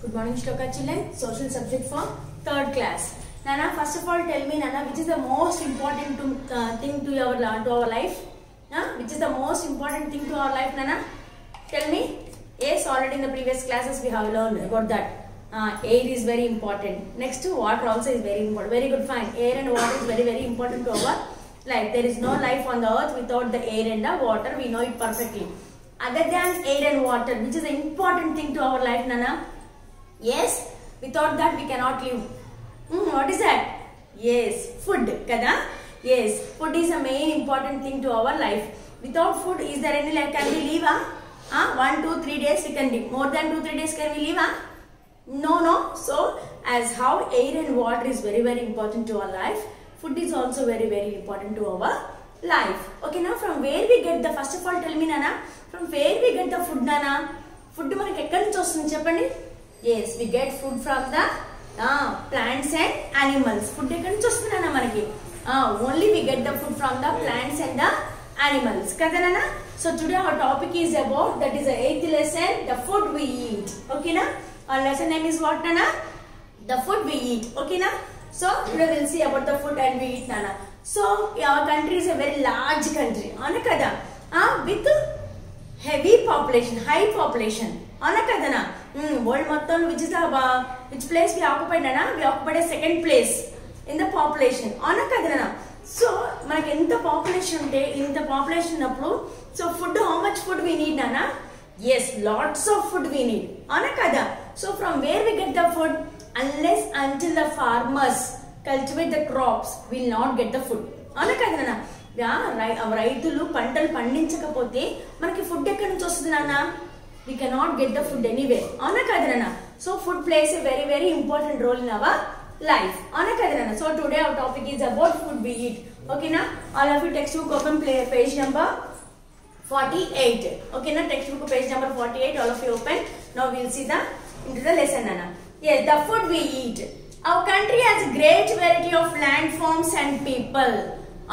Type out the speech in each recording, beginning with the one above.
Good morning, Shloka children. Social subject for third class. Nana, first of all, tell me, Nana, which is the most important thing to our life? Which is the most important thing to our life, Nana? Tell me. Yes, already in the previous classes we have learned about that. Air is very important. Next, water also is very important. Very good, fine. Air and water is very, very important to our life. There is no life on the earth without the air and the water. We know it perfectly. Other than air and water, which is the important thing to our life, Nana? Yes, without that we cannot live. What is that? Yes, food, kada? Yes, food is a main important thing to our life. Without food, is there any life? Can we live? 1, 2, 3 days we can live. More than 2, 3 days can we live? No. So, as how air and water is very, very important to our life, food is also very, very important to our life. Okay, now from where we get the, first of all tell me, Nana, from where we get the food, Nana? Food manaki ekkadi nunchi vastundi cheppandi? Yes, we get food from the plants and animals. Food ekkadi nunchi vastundi Nana manaki? Only we get the food from the plants and the animals. Kada Nana? So today our topic is about, that is the 8th lesson, the food we eat. Okay na? Our lesson name is what, Nana? The food we eat. Okay na? So today we will see about the food and we eat, Nana. So our country is a very large country. Ana kada? With heavy population, high population. Ana kada na? World mattam, which is which place we occupied, Nana? We occupied a second place in the population. Ana kada na? So manaki enta population unte, inta population unappudu, so food, how much food we need, Nana? Yes, lots of food we need. Ana kada? So from where we get the food? Unless until the farmers cultivate the crops, we will not get the food. Ana kada Nana? రైతులు పంటలు పండించకపోతే మనకి food ఎక్కడి నుంచి వస్తుంది నాన్న? We cannot get the food anywhere. అవునా కదా నాన్న? So food plays a very, very important role in our life. అవునా కదా నాన్న? So today our topic is about food we eat. Okay na? All of you textbook open, page number 48. Okay na? Textbook page number 48. All of you open. Now we will see the into the lesson, Nana. Yes, the food we eat. Our country has a great variety of landforms and people.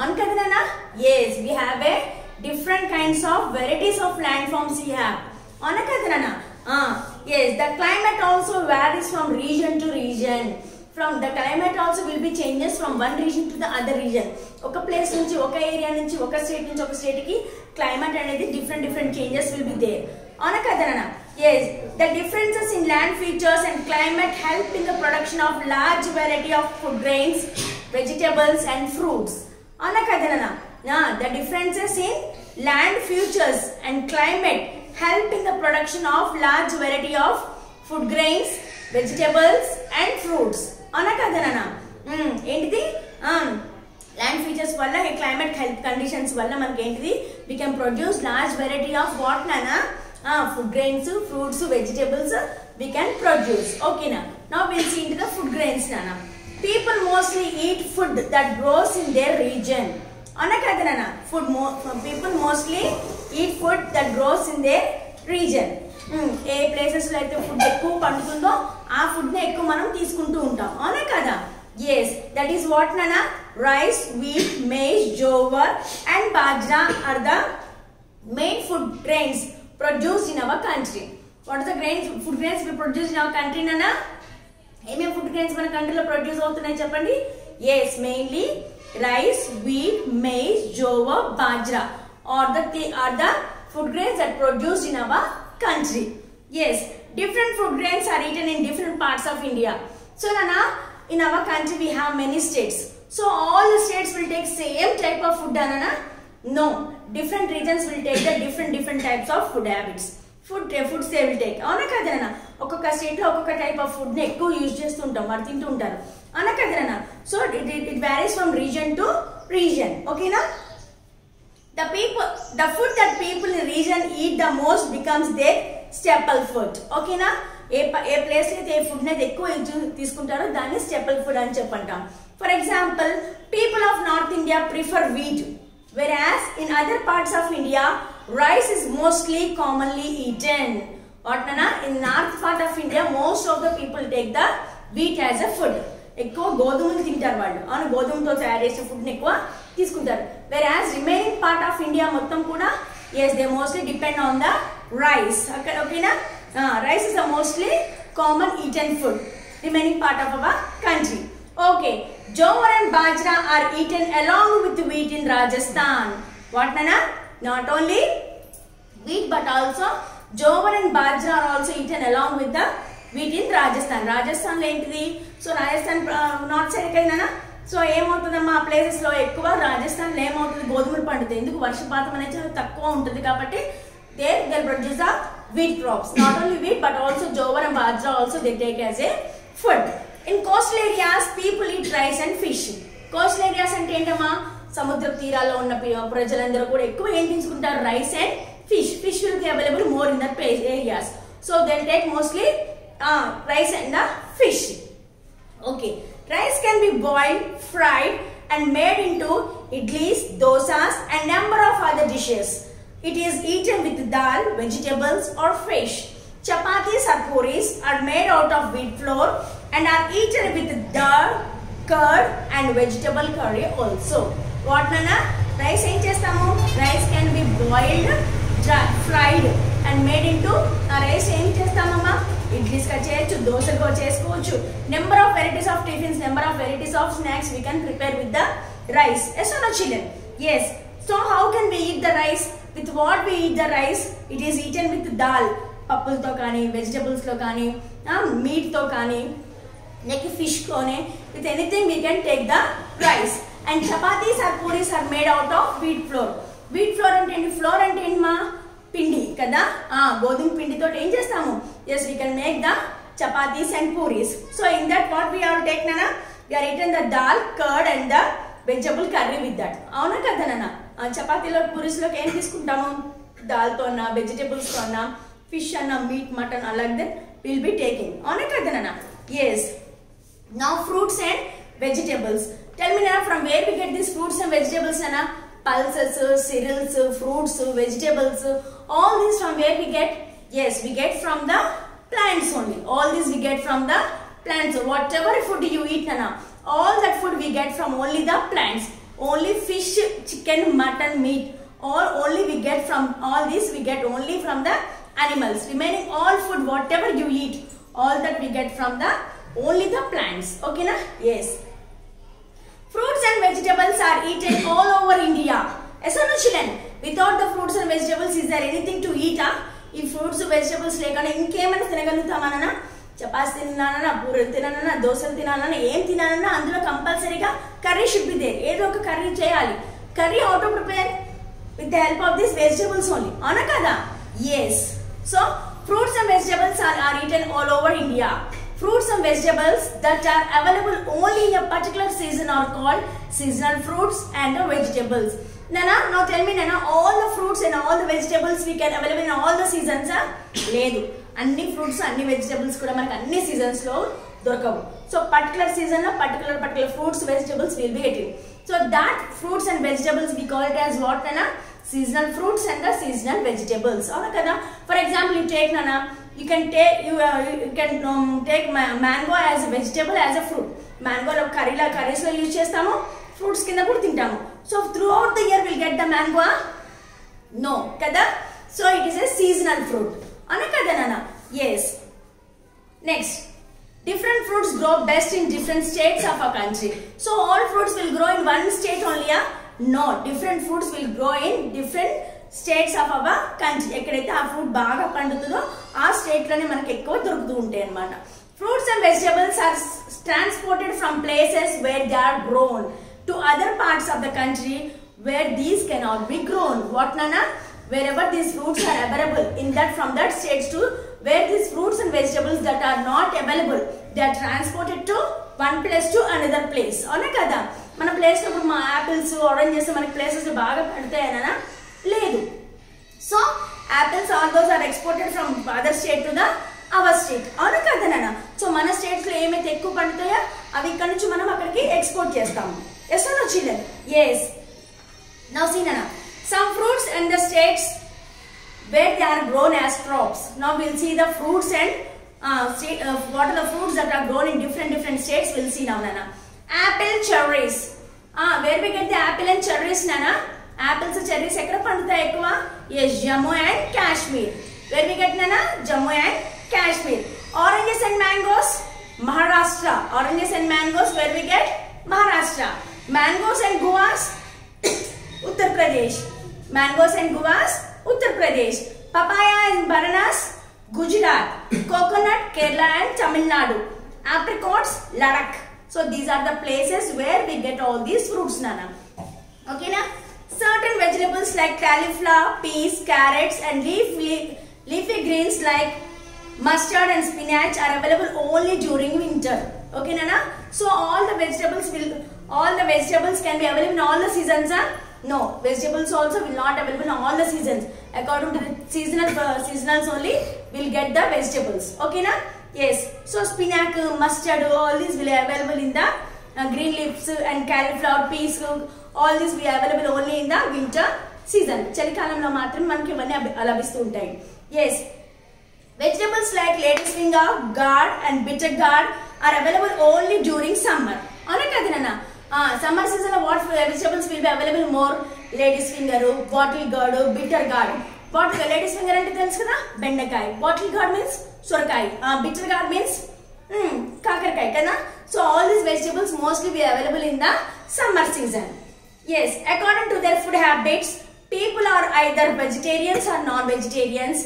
On kada Nana? Yes, we have a different kinds of varieties of landforms we have. On kada Nana? Yes, the climate also varies from region to region. From the climate also will be changes from one region to the other region. Oka place nunchi, oka area nunchi, oka state nunchi, oka state ki climate anedi different changes will be there. On kada Nana? Yes, the differences in land features and climate help in the production of large variety of food grains, vegetables and fruits. Ana kada Nana? The differences in land features and climate help in the production of large variety of food grains, vegetables and fruits. Ana kada Nana? Entidi? Land features valla, climate health conditions valla manaki entidi? We can produce large variety of what, Nana? Food grains, fruits, vegetables we can produce. Okay na? Now we will see into the food grains, Nana. People mostly eat food that grows in their region. Ana kada Nana? People mostly eat food that grows in their region. A places లో అయితే food ఎక్కువ పండుతుందో ఆ food ని ఎక్కువ మనం తీసుకుంటూ ఉంటాం. అవునా కదా? Yes, that is what, Nana? Rice, wheat, maize, jowar and bajra are the main food grains produced in our country. What are the food grains we produce in our country, Nana? ఏమేం food grains మన కంట్రీలో produce అవుతున్నాయి చెప్పండి? Yes, mainly rice, wheat, maize, jowar, bajra are the food grains that produced in our country. Yes, different food grains are eaten in different parts of India. So Nana, in our country we have many states. So all the states will take same type of food, Nana? No, different regions will take the different types of food habits. Foods they will take. అవునా కదా Nana? ఒక్కొక్క state లో ఒక్కొక్క type of food ని ఎక్కువ use చేస్తుంటాం, మరి తింటూ ఉంటారు. అవునా కదా Nana? So it varies from region to region. Okay na? The food that people in region eat the most becomes their staple food. Okay na? A place లో అయితే ఏ ఫుడ్ ని ఎక్కువ తీసుకుంటారో దాన్ని స్టేపుల్ ఫుడ్ అని చెప్పంటాం. For example, people of North India prefer wheat, whereas in other parts of India rice is mostly commonly eaten. What, Nana? In north part of India most of the people take the wheat as a food. ఎక్కువ గోధుమలు తింటారు వాళ్ళు. అవును, గోధుమతో తయారు చేసే food ని ఎక్కువ తీసుకుంటారు. whereas remaining part of India మొత్తం కూడా, yes, they mostly depend on the rice. Okay na? Rice is the mostly common eaten food, remaining part of our country. Okay, jowar and bajra are eaten along with wheat in Rajasthan. What Nana? Not only wheat but also jowar and bajra are also eaten along with the wheat in Rajasthan. Rajasthan lo entidi? So Rajasthan north side kadana. So ఏమవుతుందమ్మా ఆ places లో ఎక్కువ రాజస్థాన్ లో ఏమవుతుంది గోధుమలు పండుతాయి ఎందుకు వర్షపాతం అనేది చాలా తక్కువ ఉంటుంది కాబట్టి they produce the wheat crops, not only wheat but also jowar and bajra also they take as a food. In coastal areas people eat rice and fish. Coastal areas అంటే ఏంటమ్మా సముద్ర తీరాల్లో ఉన్న ప్రజలందరూ కూడా ఎక్కువ ఏం తీసుకుంటారు rice and fish will be available more in that place areas, so they'll take mostly rice and the fish. Okay, rice can be boiled, fried and made into idlis, dosas and number of other dishes. It is eaten with dal, vegetables or fish. Chapatis or puris are made out of wheat flour and are eaten with dal, curd and vegetable curry also. What Nana? Rice em chestamu? Rice can be boiled, fried and made into rice em chestamamma? Idlis ka cheyochu, dosal ko chesukochu. Number of varieties of tiffins, number of varieties of snacks we can prepare with the rice. Yes or no children? Yes. So how can we eat the rice? With what we eat the rice? It is eaten with dal, పప్పులతో కానీ వెజిటబుల్స్లో కానీ మీట్తో కానీ neck fish తోనే with anything we can take the rice. And chapatis or puris are made out of wheat flour. Wheat flour అంటే ఏంటి? Floor అంటే ఏంటమ్మా? పిండి కదా. గోధుమ పిండితో ఏం చేస్తాము? Yes, we can make the chapatis and puris. So in that what we have taken Nana? We are eaten the dal, curd and the vegetable curry with that. అవునా కదా నాన్న? చపాతీలో పూరీస్లోకి ఏం తీసుకుంటాము? దాల్తో అన్నా వెజిటబుల్స్తో అన్నా ఫిష్ అన్నా మీట్ మటన్ అలాగే విల్ బి టేకింగ్. అవునా కదా నాన్న? Yes. Now fruits and vegetables. Tell me నాన్న, from where we get this fruits and vegetables అన్న? Pulses, cereals, fruits, vegetables, all these from where we get? Yes, we get from the plants only. All these we get from the plants. Whatever food you eat nana, all that food we get from only the plants. Only fish, chicken, mutton, meat, or only we get from all this we get only from the animals. Remaining all food whatever you eat, all that we get from the only the plants. Okay na? Yes. Fruits and vegetables are eaten all over India. Yes or no children? Without the fruits and vegetables is there anything to eat? ఈ fruits vegetables లేకుండా ఇంకేమైనా తినగలుగుతామన్నా? చపాతీ తినాలన్నా, పూరీలు తినాలన్నా, దోశలు తినాలన్నా, ఏం తినాలన్నా అందులో కంపల్సరీగా కర్రీ షుడ్ బి దేర్. ఏదో ఒక కర్రీ చేయాలి. Curry how to prepare? With the help of this vegetables only. అవునా కదా? Yes. So fruits and vegetables are eaten all over India. Fruits and vegetables that are available only in a particular season are called seasonal fruits and vegetables. Nana, now tell me Nana, all the fruits and all the vegetables we can available in all the seasons? Ledu. Anni fruits, anni vegetables kuda manaku anni seasons lo dorakavu. So particular season lo particular fruits, vegetables will be getting. So that fruits and vegetables we call it as what Nana? Seasonal fruits and the seasonal vegetables. Avuna kada? For example, you take Nana, you can take mango as a vegetable, as a fruit. Mango lo curries lo use chestamu, fruits kinda kuda tintamu. So throughout the year we'll get the mango? No, kada? So it is a seasonal fruit. Ana kada nana? Yes. Next, different fruits grow best in different states of our country. So all fruits will grow in one state only? No, different fruits will grow in different states of our country. ఎక్కడైతే ఆ fruit బాగా పండుతుందో ఆ state లోనే మనకి ఎక్కువ దొరుకుతూ ఉంటాయి అన్నమాట. Fruits and vegetables are transported from places where they are grown to other parts of the country where these cannot be grown. What Nana? Wherever these fruits are available in that, from that states to where these fruits and vegetables that are not available, they are transported to one place to another place. అవునా కదా? మన place లో ఇప్పుడు మా apples, oranges మనకి places బాగా పడతాయనా? లేదు. So apples all those are exported from other state to the our state. అవునా కదా నాన్న? సో మన స్టేట్స్ లో ఏమైతే ఎక్కువ పండుతాయో అవి ఇక్కడ నుంచి మనం అక్కడికి ఎక్స్పోర్ట్ చేస్తాము. Yes or no children? Yes. Now see నాన్న, some fruits in the states where they are grown as crops. Now we'll see the fruits and what are the fruits that are grown in different states. We'll see now nana. Apple, cherries. Where we get the apple and cherries nana? Apples and cherries ekkada pandutay ekkuva? Yes, Jammu and Kashmir. Where we get nana? Jammu and Kashmir. Oranges Oranges and mangoes, Maharashtra. Oranges and mangoes, where we get? Maharashtra. Mangoes and guavas, Uttar Pradesh. Mangoes and guavas, Uttar Pradesh. Papaya and bananas, Gujarat. Coconut, Kerala and Tamil Nadu. Apricots, Ladakh. So these are the places where we get all these fruits, Nana. Okay, na? Certain vegetables like cauliflower, peas, carrots and leafy greens like mustard and spinach are available only during winter. Okay, Nana? So all the vegetables can be available in all the seasons, huh? No, vegetables also will not available in all the seasons. According to the seasonals only, we'll get the vegetables. Okay, na? Yes. So spinach, mustard, all these will be available in the green leaves and cauliflower, peas, all these will be available only in the winter season. చలికాలంలో మాత్రం మనకి ఇవన్నీ లభిస్తూ ఉంటాయి. Yes. Vegetables like lady's finger, gourd and bitter gourd are available only during summer. అవునా కదా నాన్న? Summer season what vegetables will be available more? Lady's finger, bottle gourd, bitter gourd. What lady's finger అంటే తెలుసు కదా? బెండకాయ. Bottle gourd means సొరకాయ. Bitter gourd means కాకరకాయ కదా? So all these vegetables mostly be available in the summer season. Yes, according to their food habits, people are either vegetarians or non-vegetarians.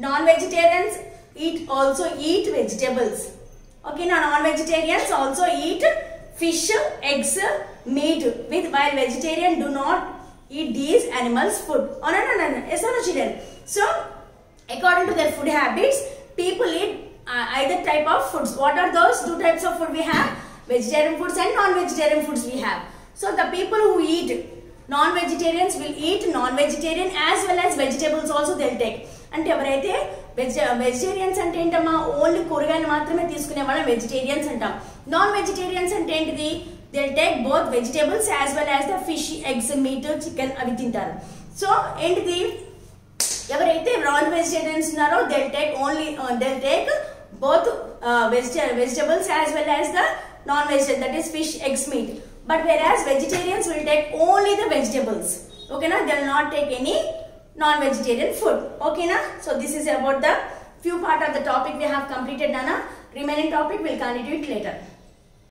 Non-vegetarians also eat vegetables. Okay, now non-vegetarians also eat fish, eggs, meat. While vegetarians do not eat these animals' food. Oh, no. Yes or no, children? So, according to their food habits, people eat either type of foods. What are those two types of food we have? Vegetarian foods and non-vegetarian foods we have. So, the people who eat non-vegetarians will eat non-vegetarian as well as vegetables also they'll take. అంటే ఎవరైతే vegetarians అంటే ఏంటమ్మా only కూరగాయలు మాత్రమే తీసుకునే వాళ్ళని vegetarians అంటాం. Non vegetarians అంటే ఏంటిది? They take both vegetables as well as the fish, eggs, meet, chicken అవి తింటారు. సో ఏంటిది? ఎవరైతే నాన్ వెజిటేరియన్స్ ఉన్నారో they take both vegetables as well as the non-vegetarian, that is fish, eggs, meat. But whereas vegetarians will take only the vegetables. Okay, na? They will not take any non-vegetarian food. Okay, na? So this is about the few part of the topic we have completed, Nana. Remaining topic will continue it later.